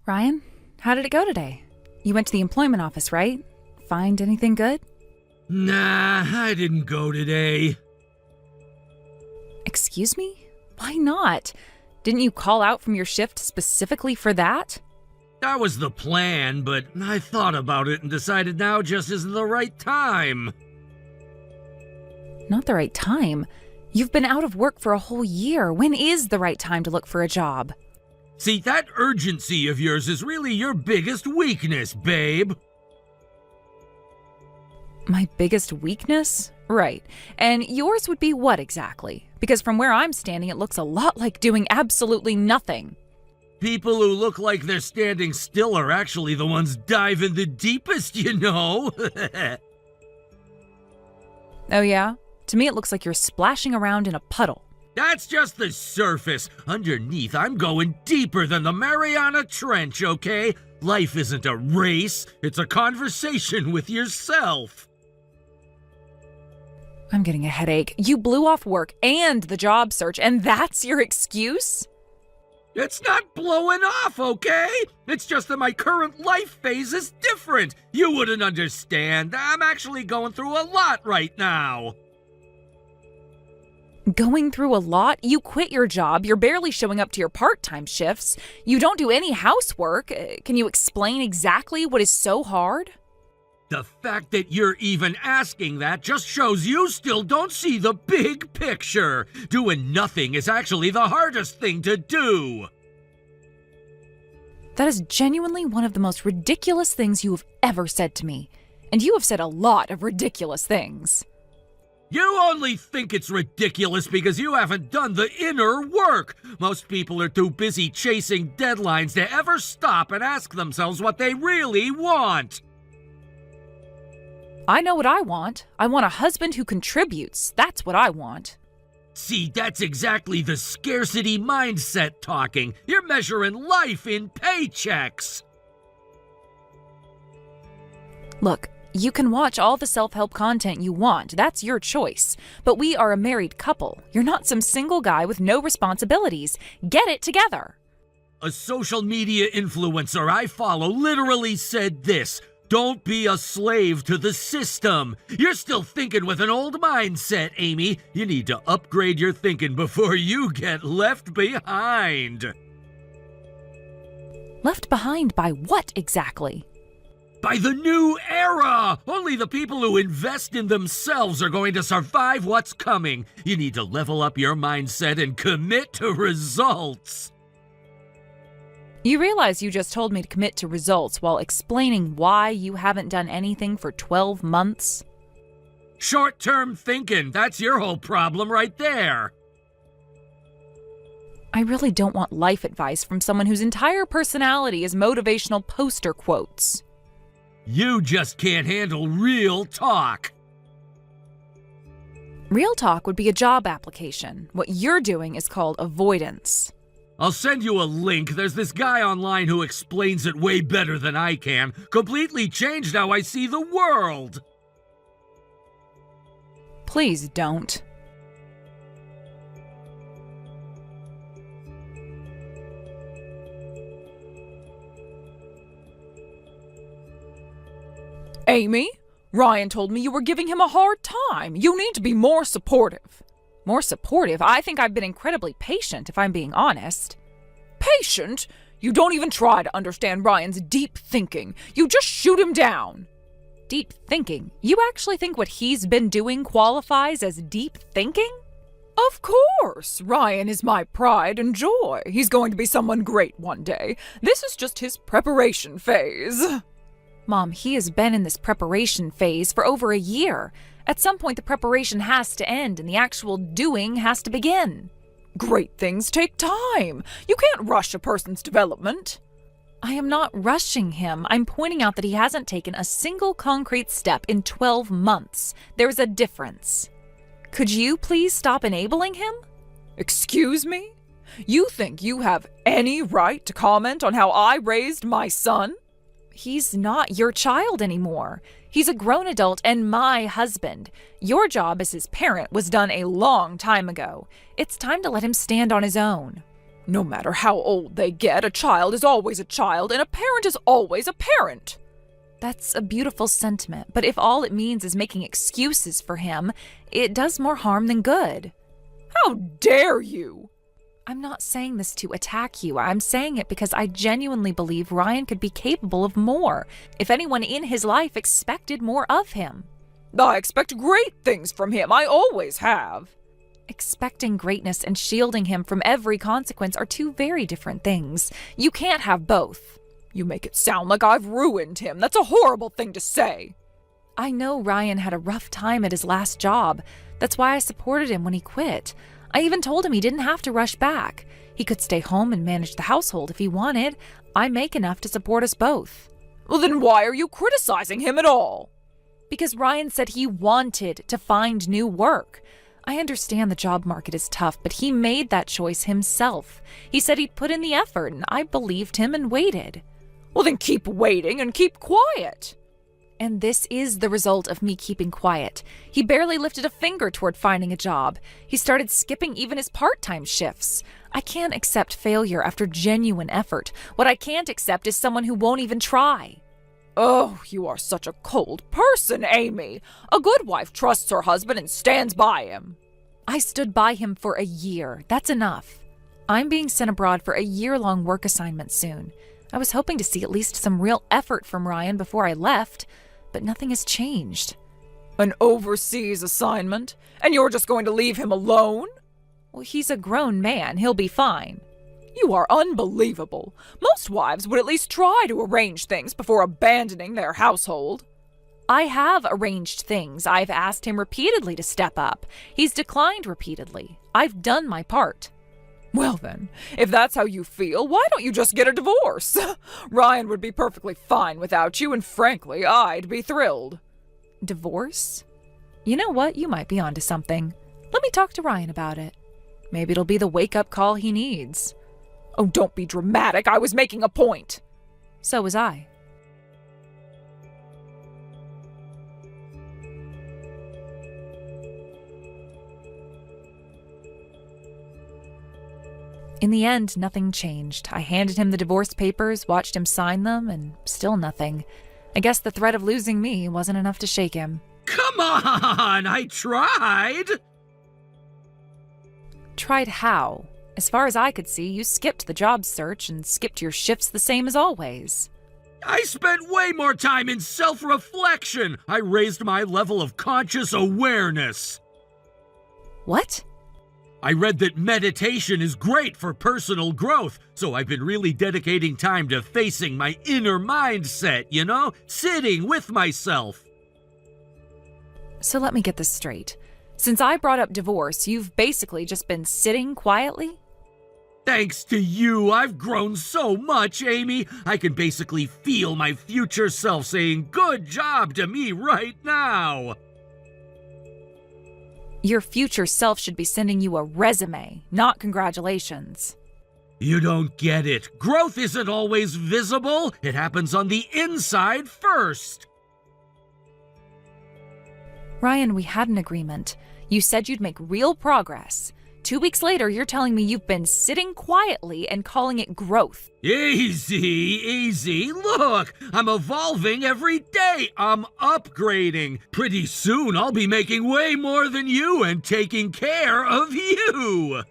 Ryan, how did it go today? You went to the employment office, right? Find anything good? Nah, I didn't go today. Excuse me? Why not? Didn't you call out from your shift specifically for that? That was the plan, but I thought about it and decided now just isn't the right time. Not the right time? You've been out of work for a whole year. When is the right time to look for a job? See, that urgency of yours is really your biggest weakness, babe. My biggest weakness? Right. And yours would be what exactly? Because from where I'm standing, it looks a lot like doing absolutely nothing. People who look like they're standing still are actually the ones diving the deepest, you know. Oh yeah? To me, it looks like you're splashing around in a puddle. That's just the surface. Underneath, I'm going deeper than the Mariana Trench, okay? Life isn't a race, it's a conversation with yourself. I'm getting a headache. You blew off work and the job search, and that's your excuse? It's not blowing off, okay? It's just that my current life phase is different. You wouldn't understand. I'm actually going through a lot right now. Going through a lot? You quit your job, you're barely showing up to your part-time shifts, you don't do any housework. Can you explain exactly what is so hard? The fact that you're even asking that just shows you still don't see the big picture. Doing nothing is actually the hardest thing to do. That is genuinely one of the most ridiculous things you have ever said to me. And you have said a lot of ridiculous things. You only think it's ridiculous because you haven't done the inner work. Most people are too busy chasing deadlines to ever stop and ask themselves what they really want. I know what I want. I want a husband who contributes. That's what I want. See, that's exactly the scarcity mindset talking. You're measuring life in paychecks. Look, you can watch all the self-help content you want. That's your choice. But we are a married couple. You're not some single guy with no responsibilities. Get it together. A social media influencer I follow literally said this: "Don't be a slave to the system." You're still thinking with an old mindset, Amy. You need to upgrade your thinking before you get left behind. Left behind by what exactly? By the new era! Only the people who invest in themselves are going to survive what's coming. You need to level up your mindset and commit to results. You realize you just told me to commit to results while explaining why you haven't done anything for 12 months? Short-term thinking, that's your whole problem right there. I really don't want life advice from someone whose entire personality is motivational poster quotes. You just can't handle real talk. Real talk would be a job application. What you're doing is called avoidance. I'll send you a link. There's this guy online who explains it way better than I can. Completely changed how I see the world. Please don't. Amy, Ryan told me you were giving him a hard time. You need to be more supportive. More supportive? I think I've been incredibly patient, if I'm being honest. Patient? You don't even try to understand Ryan's deep thinking. You just shoot him down. Deep thinking? You actually think what he's been doing qualifies as deep thinking? Of course! Ryan is my pride and joy. He's going to be someone great one day. This is just his preparation phase. Mom, he has been in this preparation phase for over a year. At some point, the preparation has to end and the actual doing has to begin. Great things take time. You can't rush a person's development. I am not rushing him. I'm pointing out that he hasn't taken a single concrete step in 12 months. There's a difference. Could you please stop enabling him? Excuse me? You think you have any right to comment on how I raised my son? He's not your child anymore. He's a grown adult and my husband. Your job as his parent was done a long time ago. It's time to let him stand on his own. No matter how old they get, a child is always a child, and a parent is always a parent. That's a beautiful sentiment, but if all it means is making excuses for him, it does more harm than good. How dare you! I'm not saying this to attack you. I'm saying it because I genuinely believe Ryan could be capable of more if anyone in his life expected more of him. I expect great things from him. I always have. Expecting greatness and shielding him from every consequence are two very different things. You can't have both. You make it sound like I've ruined him. That's a horrible thing to say. I know Ryan had a rough time at his last job. That's why I supported him when he quit. I even told him he didn't have to rush back. He could stay home and manage the household if he wanted. I make enough to support us both. Well, then why are you criticizing him at all? Because Ryan said he wanted to find new work. I understand the job market is tough, but he made that choice himself. He said he'd put in the effort, and I believed him and waited. Well, then keep waiting and keep quiet. And this is the result of me keeping quiet. He barely lifted a finger toward finding a job. He started skipping even his part-time shifts. I can't accept failure after genuine effort. What I can't accept is someone who won't even try. Oh, you are such a cold person, Amy. A good wife trusts her husband and stands by him. I stood by him for a year. That's enough. I'm being sent abroad for a year-long work assignment soon. I was hoping to see at least some real effort from Ryan before I left, but nothing has changed. An overseas assignment? And you're just going to leave him alone? Well, he's a grown man. He'll be fine. You are unbelievable. Most wives would at least try to arrange things before abandoning their household. I have arranged things. I've asked him repeatedly to step up. He's declined repeatedly. I've done my part. Well then, if that's how you feel, why don't you just get a divorce? Ryan would be perfectly fine without you, and frankly, I'd be thrilled. Divorce? You know what? You might be onto something. Let me talk to Ryan about it. Maybe it'll be the wake-up call he needs. Oh, don't be dramatic. I was making a point. So was I. In the end, nothing changed. I handed him the divorce papers, watched him sign them, and still nothing. I guess the threat of losing me wasn't enough to shake him. Come on, I tried! Tried how? As far as I could see, you skipped the job search and skipped your shifts the same as always. I spent way more time in self-reflection. I raised my level of conscious awareness. What? I read that meditation is great for personal growth, so I've been really dedicating time to facing my inner mindset, sitting with myself. So let me get this straight. Since I brought up divorce, you've basically just been sitting quietly? Thanks to you, I've grown so much, Amy. I can basically feel my future self saying good job to me right now. Your future self should be sending you a resume, not congratulations. You don't get it. Growth isn't always visible. It happens on the inside first. Ryan, we had an agreement. You said you'd make real progress. 2 weeks later, you're telling me you've been sitting quietly and calling it growth. Easy. Look, I'm evolving every day. I'm upgrading. Pretty soon, I'll be making way more than you and taking care of you.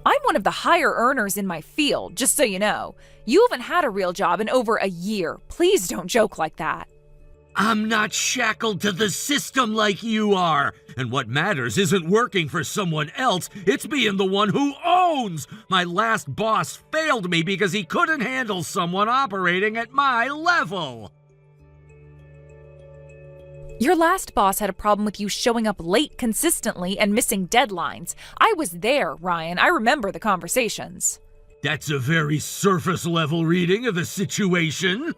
I'm one of the higher earners in my field, just so you know. You haven't had a real job in over a year. Please don't joke like that. I'm not shackled to the system like you are. And what matters isn't working for someone else, it's being the one who owns. My last boss failed me because he couldn't handle someone operating at my level. Your last boss had a problem with you showing up late consistently and missing deadlines. I was there, Ryan. I remember the conversations. That's a very surface-level reading of the situation.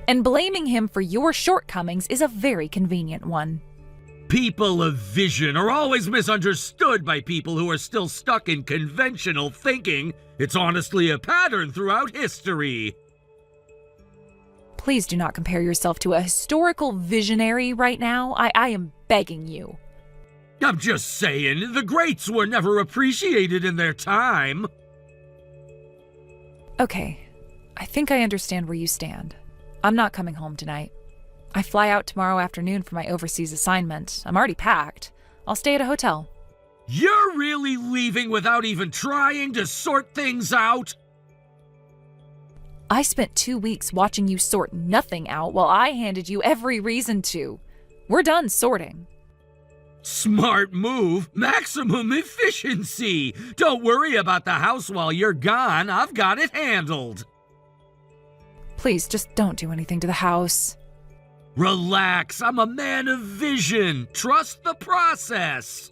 And blaming him for your shortcomings is a very convenient one. People of vision are always misunderstood by people who are still stuck in conventional thinking. It's honestly a pattern throughout history. Please do not compare yourself to a historical visionary right now. I am begging you. I'm just saying, the greats were never appreciated in their time. Okay, I think I understand where you stand. I'm not coming home tonight. I fly out tomorrow afternoon for my overseas assignment. I'm already packed. I'll stay at a hotel. You're really leaving without even trying to sort things out? I spent 2 weeks watching you sort nothing out while I handed you every reason to. We're done sorting. Smart move. Maximum efficiency. Don't worry about the house while you're gone. I've got it handled. Please, just don't do anything to the house. Relax. I'm a man of vision. Trust the process.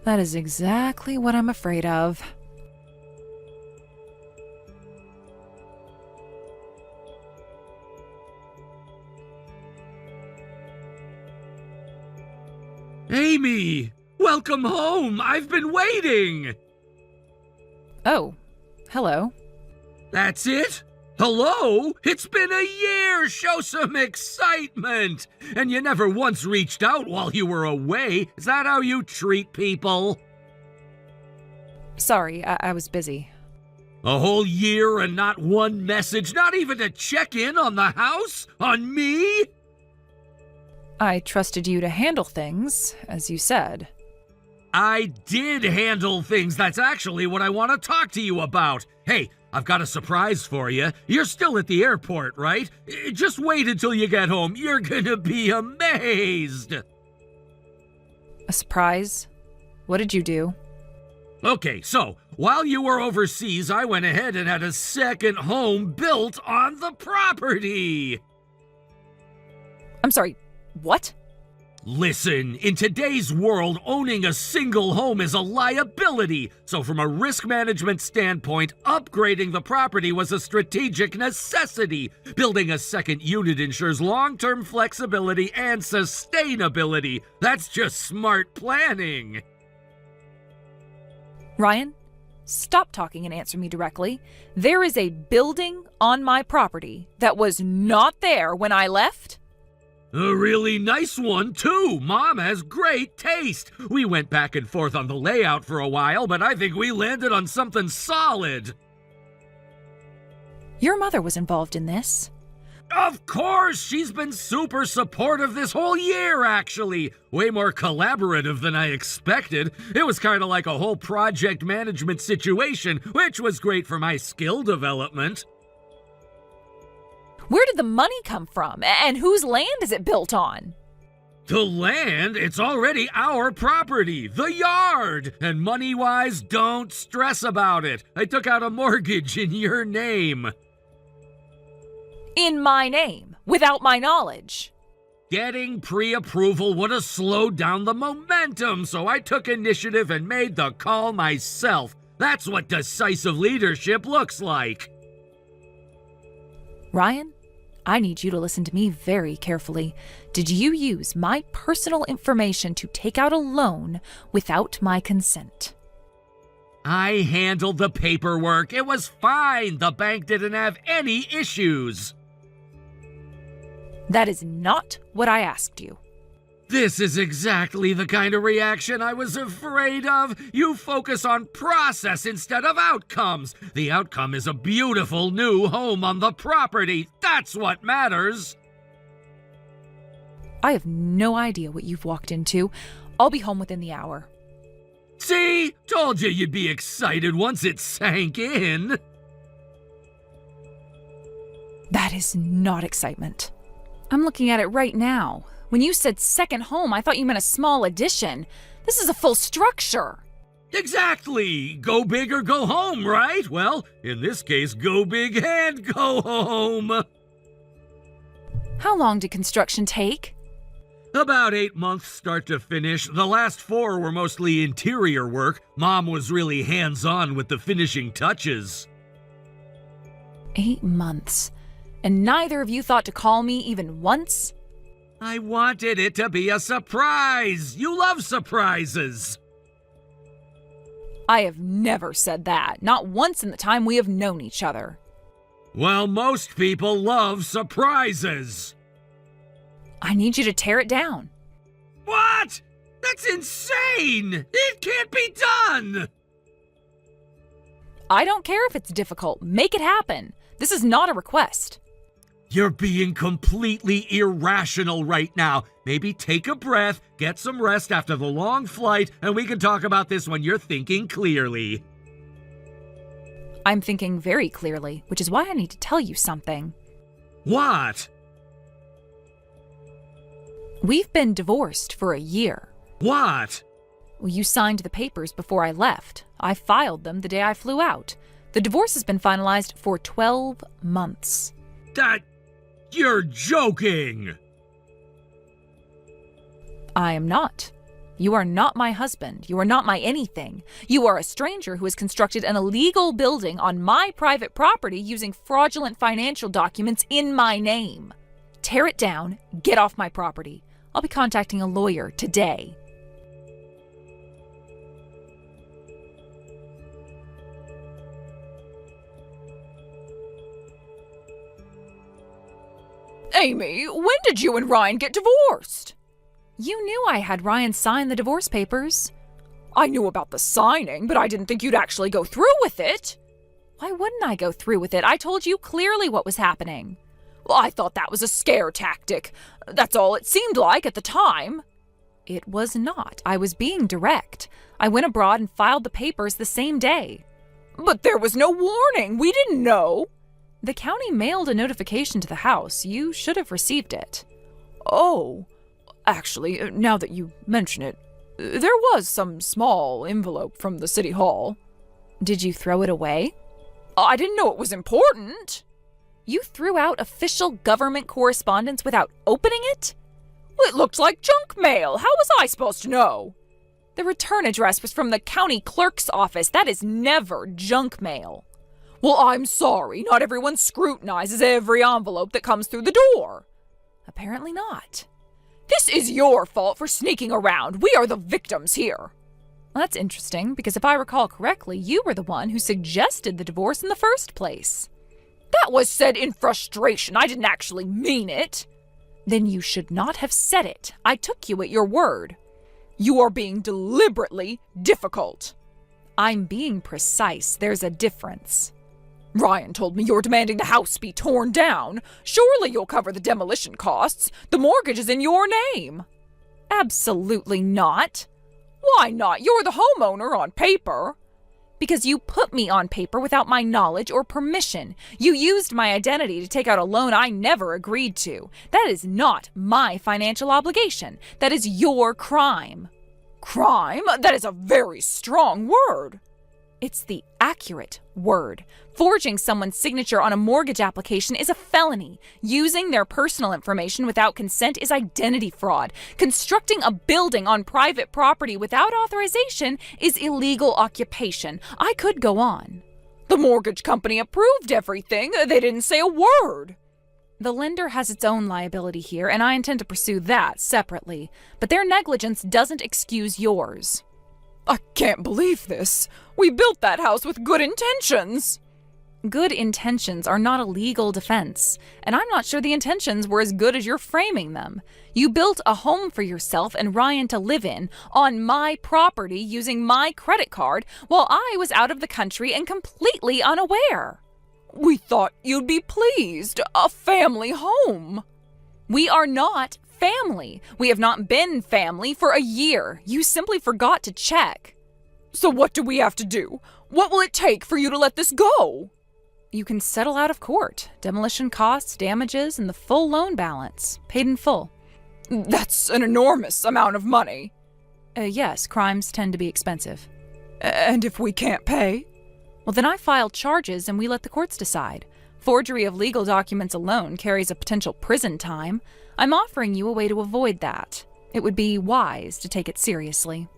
That is exactly what I'm afraid of. Amy! Welcome home! I've been waiting! Oh, hello. That's it? Hello? It's been a year! Show some excitement! And you never once reached out while you were away. Is that how you treat people? Sorry, I was busy. A whole year and not one message, not even to check in on the house? On me? I trusted you to handle things, as you said. I did handle things. That's actually what I want to talk to you about. Hey, I've got a surprise for you. You're still at the airport, right? Just wait until you get home. You're gonna be amazed. A surprise? What did you do? Okay, so while you were overseas, I went ahead and had a second home built on the property. I'm sorry, what? Listen, in today's world, owning a single home is a liability. So from a risk management standpoint, upgrading the property was a strategic necessity. Building a second unit ensures long-term flexibility and sustainability. That's just smart planning. Ryan, stop talking and answer me directly. There is a building on my property that was not there when I left. A really nice one, too. Mom has great taste. We went back and forth on the layout for a while, but I think we landed on something solid. Your mother was involved in this. Of course! She's been super supportive this whole year, actually. Way more collaborative than I expected. It was kind of like a whole project management situation, which was great for my skill development. Where did the money come from? And whose land is it built on? The land? It's already our property, the yard. And money-wise, don't stress about it. I took out a mortgage in your name. In my name, without my knowledge. Getting pre-approval would have slowed down the momentum, so I took initiative and made the call myself. That's what decisive leadership looks like. Ryan, I need you to listen to me very carefully. Did you use my personal information to take out a loan without my consent? I handled the paperwork. It was fine. The bank didn't have any issues. That is not what I asked you. This is exactly the kind of reaction I was afraid of. You focus on process instead of outcomes. The outcome is a beautiful new home on the property. That's what matters. I have no idea what you've walked into. I'll be home within the hour. See? Told you you'd be excited once it sank in. That is not excitement. I'm looking at it right now. When you said second home, I thought you meant a small addition. This is a full structure. Exactly. Go big or go home, right? Well, in this case, go big and go home. How long did construction take? About 8 months start to finish. The last 4 were mostly interior work. Mom was really hands-on with the finishing touches. 8 months. And neither of you thought to call me even once? I wanted it to be a surprise. You love surprises. I have never said that. Not once in the time we have known each other. Well, most people love surprises. I need you to tear it down. What? That's insane! It can't be done! I don't care if it's difficult. Make it happen. This is not a request. You're being completely irrational right now. Maybe take a breath, get some rest after the long flight, and we can talk about this when you're thinking clearly. I'm thinking very clearly, which is why I need to tell you something. What? We've been divorced for a year. What? Well, you signed the papers before I left. I filed them the day I flew out. The divorce has been finalized for 12 months. You're joking! I am not. You are not my husband. You are not my anything. You are a stranger who has constructed an illegal building on my private property using fraudulent financial documents in my name. Tear it down, get off my property. I'll be contacting a lawyer today. Amy, when did you and Ryan get divorced? You knew I had Ryan sign the divorce papers. I knew about the signing, but I didn't think you'd actually go through with it. Why wouldn't I go through with it? I told you clearly what was happening. Well, I thought that was a scare tactic. That's all it seemed like at the time. It was not. I was being direct. I went abroad and filed the papers the same day. But there was no warning. We didn't know. The county mailed a notification to the house. You should have received it. Oh, actually, now that you mention it, there was some small envelope from the city hall. Did you throw it away? I didn't know it was important. You threw out official government correspondence without opening it? Well, it looked like junk mail. How was I supposed to know? The return address was from the county clerk's office. That is never junk mail. Well, I'm sorry. Not everyone scrutinizes every envelope that comes through the door. Apparently not. This is your fault for sneaking around. We are the victims here. Well, that's interesting, because if I recall correctly, you were the one who suggested the divorce in the first place. That was said in frustration. I didn't actually mean it. Then you should not have said it. I took you at your word. You are being deliberately difficult. I'm being precise. There's a difference. Ryan told me you're demanding the house be torn down. Surely you'll cover the demolition costs. The mortgage is in your name. Absolutely not. Why not? You're the homeowner on paper. Because you put me on paper without my knowledge or permission. You used my identity to take out a loan I never agreed to. That is not my financial obligation. That is your crime. Crime? That is a very strong word. It's the accurate word. Forging someone's signature on a mortgage application is a felony. Using their personal information without consent is identity fraud. Constructing a building on private property without authorization is illegal occupation. I could go on. The mortgage company approved everything. They didn't say a word. The lender has its own liability here, and I intend to pursue that separately. But their negligence doesn't excuse yours. I can't believe this. We built that house with good intentions. Good intentions are not a legal defense, and I'm not sure the intentions were as good as you're framing them. You built a home for yourself and Ryan to live in on my property using my credit card while I was out of the country and completely unaware. We thought you'd be pleased. A family home. We are not family. We have not been family for a year. You simply forgot to check. So what do we have to do? What will it take for you to let this go? You can settle out of court. Demolition costs, damages, and the full loan balance. Paid in full. That's an enormous amount of money. Yes, crimes tend to be expensive. And if we can't pay? Well, then I file charges and we let the courts decide. Forgery of legal documents alone carries a potential prison time. I'm offering you a way to avoid that. It would be wise to take it seriously.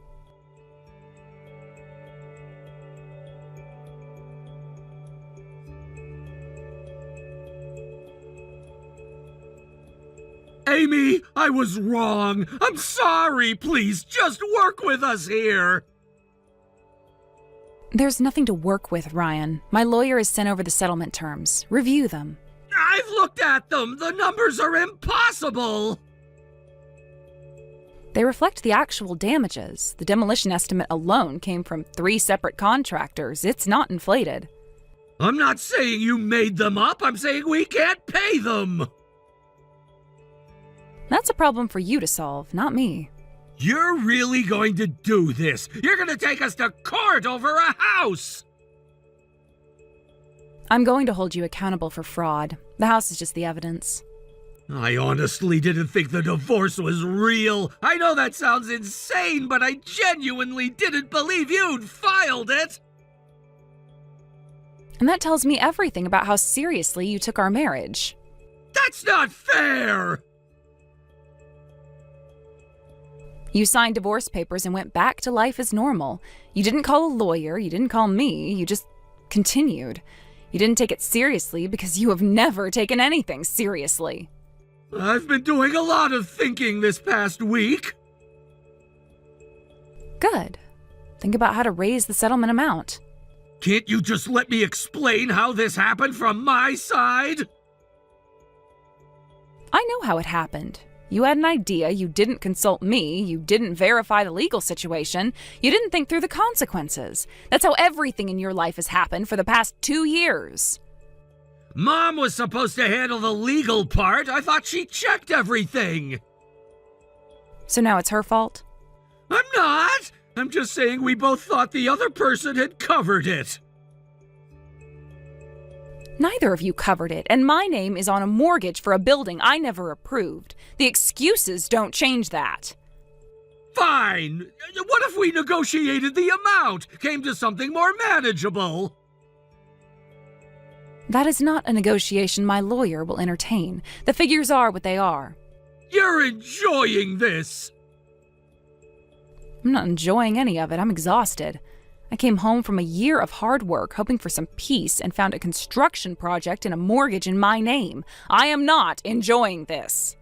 Amy, I was wrong. I'm sorry. Please, just work with us here. There's nothing to work with, Ryan. My lawyer has sent over the settlement terms. Review them. I've looked at them. The numbers are impossible. They reflect the actual damages. The demolition estimate alone came from 3 separate contractors. It's not inflated. I'm not saying you made them up. I'm saying we can't pay them. That's a problem for you to solve, not me. You're really going to do this? You're going to take us to court over a house? I'm going to hold you accountable for fraud. The house is just the evidence. I honestly didn't think the divorce was real. I know that sounds insane, but I genuinely didn't believe you'd filed it. And that tells me everything about how seriously you took our marriage. That's not fair! You signed divorce papers and went back to life as normal. You didn't call a lawyer, you didn't call me, you just continued. You didn't take it seriously because you have never taken anything seriously. I've been doing a lot of thinking this past week. Good. Think about how to raise the settlement amount. Can't you just let me explain how this happened from my side? I know how it happened. You had an idea, you didn't consult me, you didn't verify the legal situation, you didn't think through the consequences. That's how everything in your life has happened for the past 2 years. Mom was supposed to handle the legal part. I thought she checked everything. So now it's her fault? I'm not. I'm just saying we both thought the other person had covered it. Neither of you covered it, and my name is on a mortgage for a building I never approved. The excuses don't change that. Fine. What if we negotiated the amount, came to something more manageable? That is not a negotiation my lawyer will entertain. The figures are what they are. You're enjoying this. I'm not enjoying any of it. I'm exhausted. I came home from a year of hard work, hoping for some peace, and found a construction project and a mortgage in my name. I am not enjoying this.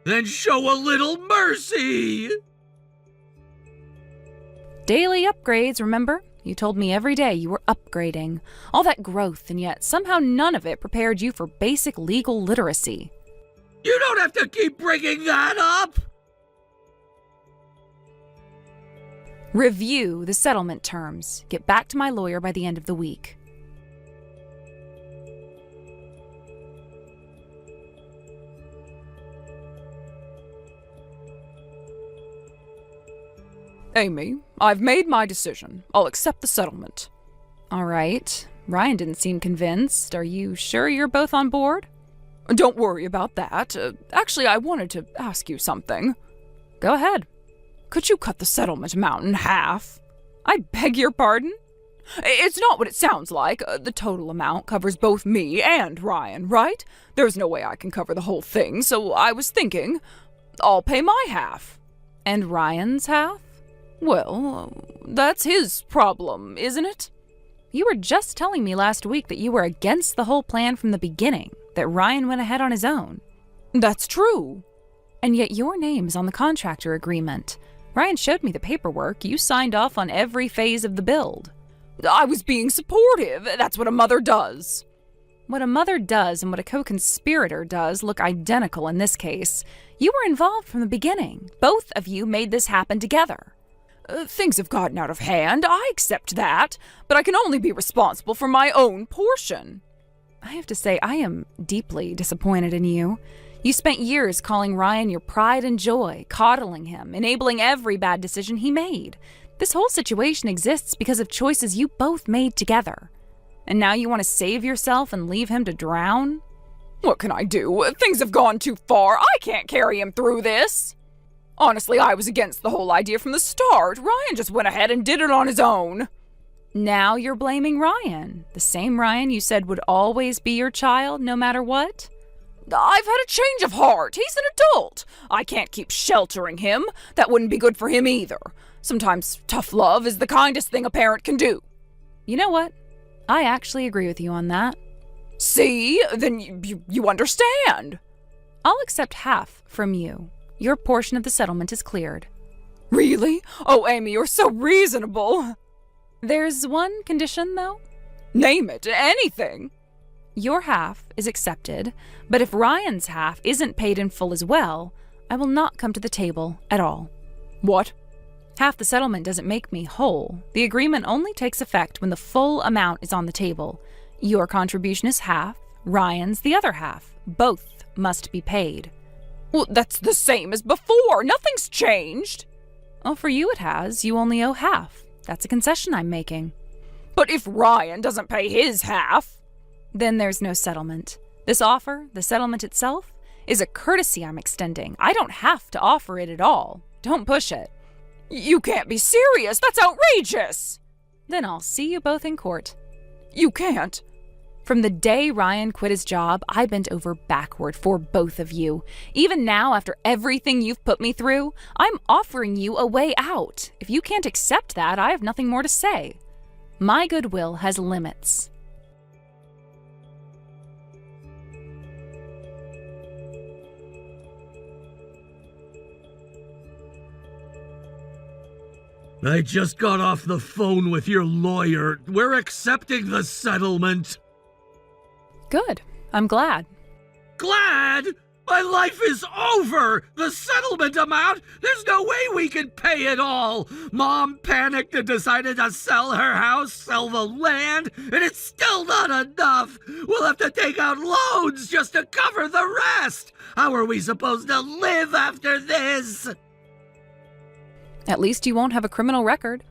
Then show a little mercy! Daily upgrades, remember? You told me every day you were upgrading. All that growth, and yet somehow none of it prepared you for basic legal literacy. You don't have to keep bringing that up! Review the settlement terms. Get back to my lawyer by the end of the week. Amy, I've made my decision. I'll accept the settlement. All right. Ryan didn't seem convinced. Are you sure you're both on board? Don't worry about that. Actually, I wanted to ask you something. Go ahead. Could you cut the settlement amount in half? I beg your pardon? It's not what it sounds like. The total amount covers both me and Ryan, right? There's no way I can cover the whole thing, so I was thinking, I'll pay my half. And Ryan's half? Well, that's his problem, isn't it? You were just telling me last week that you were against the whole plan from the beginning, that Ryan went ahead on his own. That's true. And yet your name is on the contractor agreement. Ryan showed me the paperwork. You signed off on every phase of the build. I was being supportive. That's what a mother does. What a mother does and what a co-conspirator does look identical in this case. You were involved from the beginning. Both of you made this happen together. Things have gotten out of hand. I accept that. But I can only be responsible for my own portion. I have to say, I am deeply disappointed in you. You spent years calling Ryan your pride and joy, coddling him, enabling every bad decision he made. This whole situation exists because of choices you both made together. And now you want to save yourself and leave him to drown? What can I do? Things have gone too far. I can't carry him through this. Honestly, I was against the whole idea from the start. Ryan just went ahead and did it on his own. Now you're blaming Ryan. The same Ryan you said would always be your child, no matter what? I've had a change of heart. He's an adult. I can't keep sheltering him. That wouldn't be good for him either. Sometimes tough love is the kindest thing a parent can do. You know what? I actually agree with you on that. See? Then you understand. I'll accept half from you. Your portion of the settlement is cleared. Really? Oh, Amy, you're so reasonable. There's one condition, though. Name it. Anything. Your half is accepted, but if Ryan's half isn't paid in full as well, I will not come to the table at all. What? Half the settlement doesn't make me whole. The agreement only takes effect when the full amount is on the table. Your contribution is half, Ryan's the other half. Both must be paid. Well, that's the same as before. Nothing's changed. Well, for you it has. You only owe half. That's a concession I'm making. But if Ryan doesn't pay his half... Then there's no settlement. This offer, the settlement itself, is a courtesy I'm extending. I don't have to offer it at all. Don't push it. You can't be serious. That's outrageous. Then I'll see you both in court. You can't. From the day Ryan quit his job, I bent over backward for both of you. Even now, after everything you've put me through, I'm offering you a way out. If you can't accept that, I have nothing more to say. My goodwill has limits. I just got off the phone with your lawyer. We're accepting the settlement. Good. I'm glad. Glad? My life is over! The settlement amount? There's no way we can pay it all! Mom panicked and decided to sell her house, sell the land, and it's still not enough! We'll have to take out loans just to cover the rest! How are we supposed to live after this? At least you won't have a criminal record.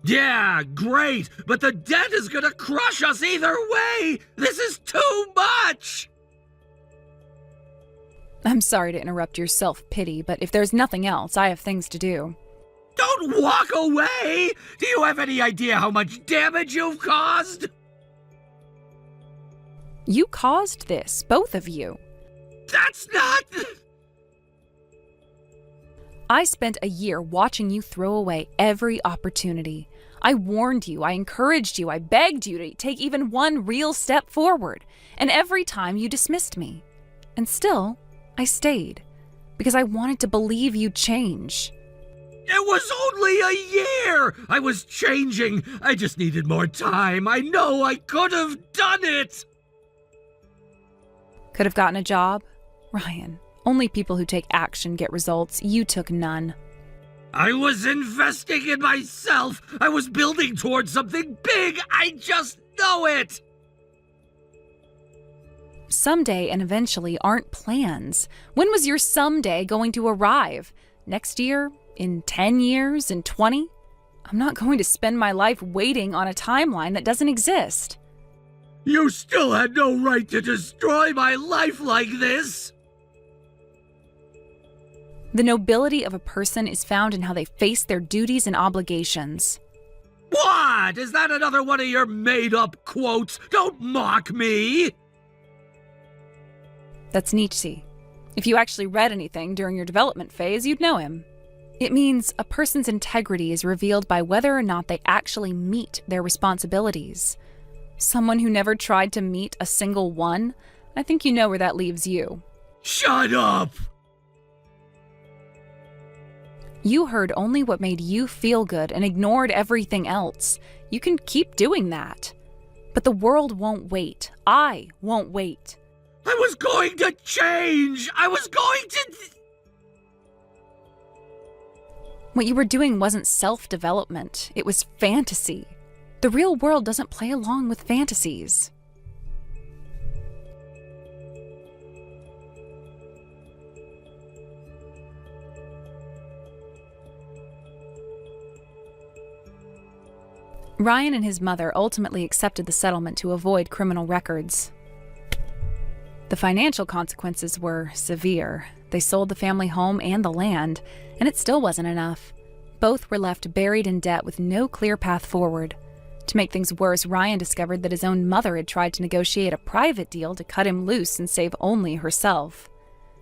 Yeah, great, but the debt is gonna crush us either way! This is too much! I'm sorry to interrupt your self-pity, but if there's nothing else, I have things to do. Don't walk away! Do you have any idea how much damage you've caused? You caused this, both of you. That's not... I spent a year watching you throw away every opportunity. I warned you, I encouraged you, I begged you to take even one real step forward, and every time you dismissed me. And still, I stayed, because I wanted to believe you'd change. It was only a year! I was changing. I just needed more time. I know I could have done it! Could have gotten a job? Ryan, only people who take action get results. You took none. I was investing in myself. I was building towards something big. I just know it. Someday and eventually aren't plans. When was your someday going to arrive? Next year? In 10 years? In 20? I'm not going to spend my life waiting on a timeline that doesn't exist. You still had no right to destroy my life like this. The nobility of a person is found in how they face their duties and obligations. What? Is that another one of your made-up quotes? Don't mock me! That's Nietzsche. If you actually read anything during your development phase, you'd know him. It means a person's integrity is revealed by whether or not they actually meet their responsibilities. Someone who never tried to meet a single one, I think you know where that leaves you. Shut up! You heard only what made you feel good and ignored everything else. You can keep doing that. But the world won't wait. I won't wait. I was going to change! I was going to... What you were doing wasn't self-development. It was fantasy. The real world doesn't play along with fantasies. Ryan and his mother ultimately accepted the settlement to avoid criminal records. The financial consequences were severe. They sold the family home and the land, and it still wasn't enough. Both were left buried in debt with no clear path forward. To make things worse, Ryan discovered that his own mother had tried to negotiate a private deal to cut him loose and save only herself.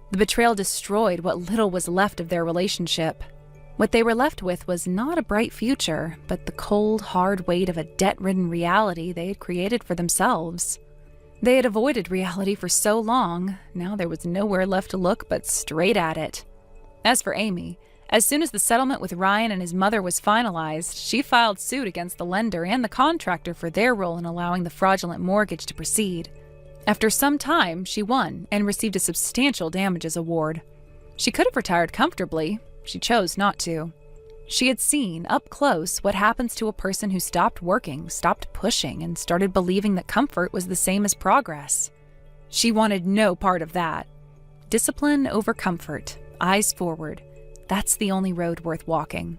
The betrayal destroyed what little was left of their relationship. What they were left with was not a bright future, but the cold, hard weight of a debt-ridden reality they had created for themselves. They had avoided reality for so long, now there was nowhere left to look but straight at it. As for Amy, as soon as the settlement with Ryan and his mother was finalized, she filed suit against the lender and the contractor for their role in allowing the fraudulent mortgage to proceed. After some time, she won and received a substantial damages award. She could have retired comfortably. She chose not to. She had seen, up close, what happens to a person who stopped working, stopped pushing, and started believing that comfort was the same as progress. She wanted no part of that. Discipline over comfort, eyes forward. That's the only road worth walking.